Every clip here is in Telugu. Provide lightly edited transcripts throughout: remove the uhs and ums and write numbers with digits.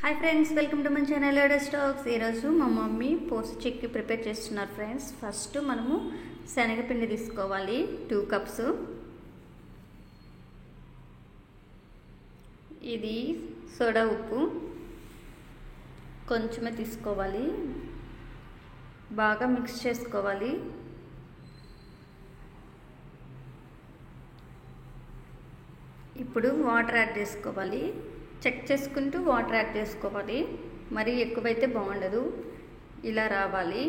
Hi friends, welcome to my channel latest talks. ఈరోజు మా మమ్మీ పోస్ట్ చిక్కి ప్రిపేర్ చేస్తున్నారు ఫ్రెండ్స్. ఫస్ట్ మనము శనగపిండి తీసుకోవాలి 2 కప్స్. ఇది సోడా ఉప్పు కొంచెమే తీసుకోవాలి, బాగా మిక్స్ చేసుకోవాలి. ఇప్పుడు వాటర్ యాడ్ చేసుకోవాలి, చెక్ చేసుకుంటూ వాటర్ యాడ్ చేసుకోవాలి. మరీ ఎక్కువైతే బాగుండదు, ఇలా రావాలి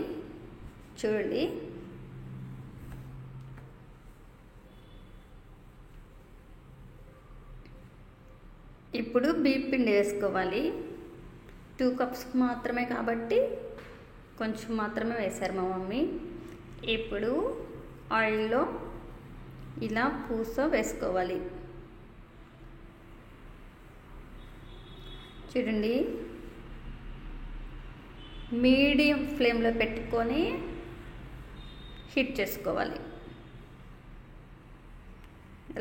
చూడండి. ఇప్పుడు బియ్యం పిండి వేసుకోవాలి. 2 కప్స్ మాత్రమే కాబట్టి కొంచెం మాత్రమే వేశారు మా మమ్మీ. ఇప్పుడు ఆయిల్లో ఇలా పూస వేసుకోవాలి చూడండి. మీడియం ఫ్లేమ్లో పెట్టుకొని హీట్ చేసుకోవాలి,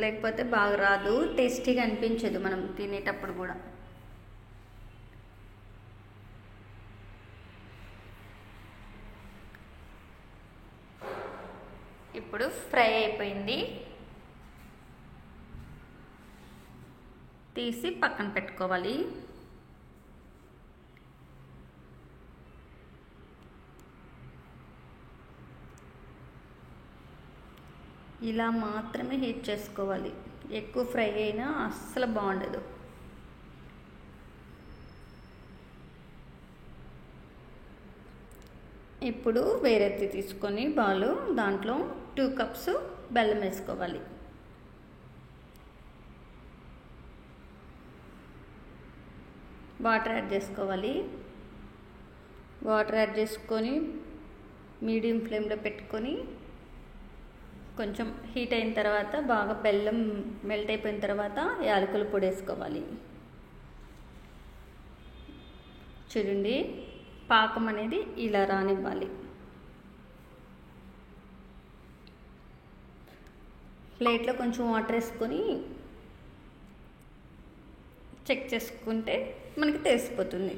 లేకపోతే బాగా రాదు, టేస్టీగా అనిపించదు మనం తినేటప్పుడు కూడా. ఇప్పుడు ఫ్రై అయిపోయింది, తీసి పక్కన పెట్టుకోవాలి. ఇలా మాత్రమే హీట్ చేసుకోవాలి, ఎక్కువ ఫ్రై అయినా అస్సలు బాగుండదు. ఇప్పుడు వేరేది తీసుకొని బాలు దాంట్లో 2 కప్స్ బెల్లం వేసుకోవాలి. వాటర్ యాడ్ చేసుకోవాలి. వాటర్ యాడ్ చేసుకొని మీడియం ఫ్లేమ్లో పెట్టుకొని కొంచెం హీట్ అయిన తర్వాత బాగా బెల్లం మెల్ట్ అయిపోయిన తర్వాత యాలకుల పొడి వేసుకోవాలి. చూడండి, పాకం అనేది ఇలా రానివ్వాలి. ప్లేట్లో కొంచెం వాటర్ వేసుకొని చెక్ చేసుకుంటే మనకి తెలిసిపోతుంది.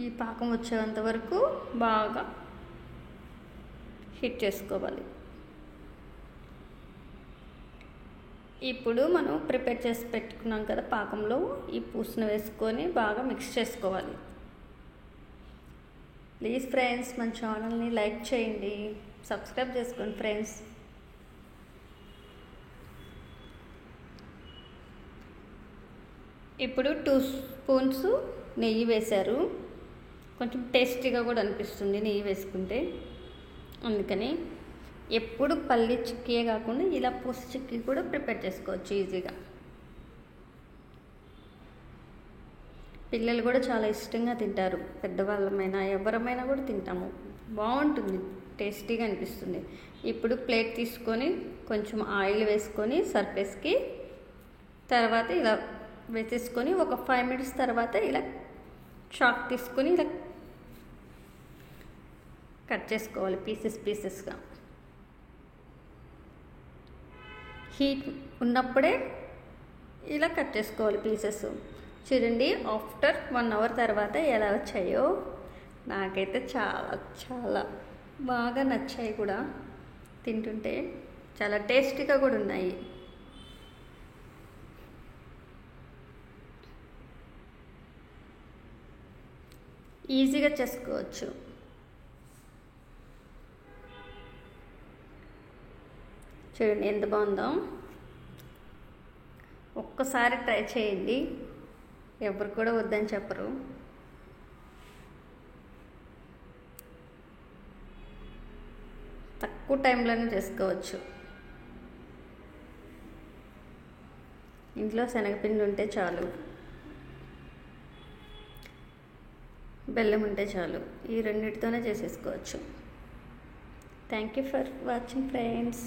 ఈ పాకం వచ్చేంత వరకు బాగా హీట్ చేసుకోవాలి. ఇప్పుడు మనం ప్రిపేర్ చేసి పెట్టుకున్నాం కదా పాకంలో, ఈ పూసను వేసుకొని బాగా మిక్స్ చేసుకోవాలి. ప్లీజ్ ఫ్రెండ్స్, మన ఛానల్ని లైక్ చేయండి, సబ్స్క్రైబ్ చేసుకోండి ఫ్రెండ్స్. ఇప్పుడు 2 స్పూన్స్ నెయ్యి వేశారు, కొంచెం టేస్టీగా కూడా అనిపిస్తుంది నెయ్యి వేసుకుంటే. అందుకని ఎప్పుడు పల్లి చిక్కీయే కాకుండా ఇలా పూస చిక్కీ కూడా ప్రిపేర్ చేసుకోవచ్చు ఈజీగా. పిల్లలు కూడా చాలా ఇష్టంగా తింటారు, పెద్దవాళ్ళమైనా ఎవరమైనా కూడా తింటాము, బాగుంటుంది, టేస్టీగా అనిపిస్తుంది. ఇప్పుడు ప్లేట్ తీసుకొని కొంచెం ఆయిల్ వేసుకొని సర్ఫేస్కి, తర్వాత ఇలా వేసేసుకొని ఒక 5 మినిట్స్ తర్వాత ఇలా చాక్ తీసుకొని ఇలా కట్ చేసుకోవాలి పీసెస్గా. హీట్ ఉన్నప్పుడే ఇలా కట్ చేసుకోవాలి పీసెస్. చూడండి, ఆఫ్టర్ 1 అవర్ తర్వాత ఎలా వచ్చాయో. నాకైతే చాలా చాలా బాగా నచ్చాయి కూడా, తింటుంటే చాలా టేస్టీగా కూడా ఉన్నాయి. ఈజీగా చేసుకోవచ్చు. చూడండి ఎంత బాగుందో. ఒక్కసారి ట్రై చేయండి, ఎవరు కూడా వద్దని చెప్పరు. తక్కువ టైంలోనే చేసుకోవచ్చు. ఇంట్లో శనగపిండి ఉంటే చాలు, బెల్లం ఉంటే చాలు, ఈ రెండింటితోనే చేసేసుకోవచ్చు. Thank you for watching friends.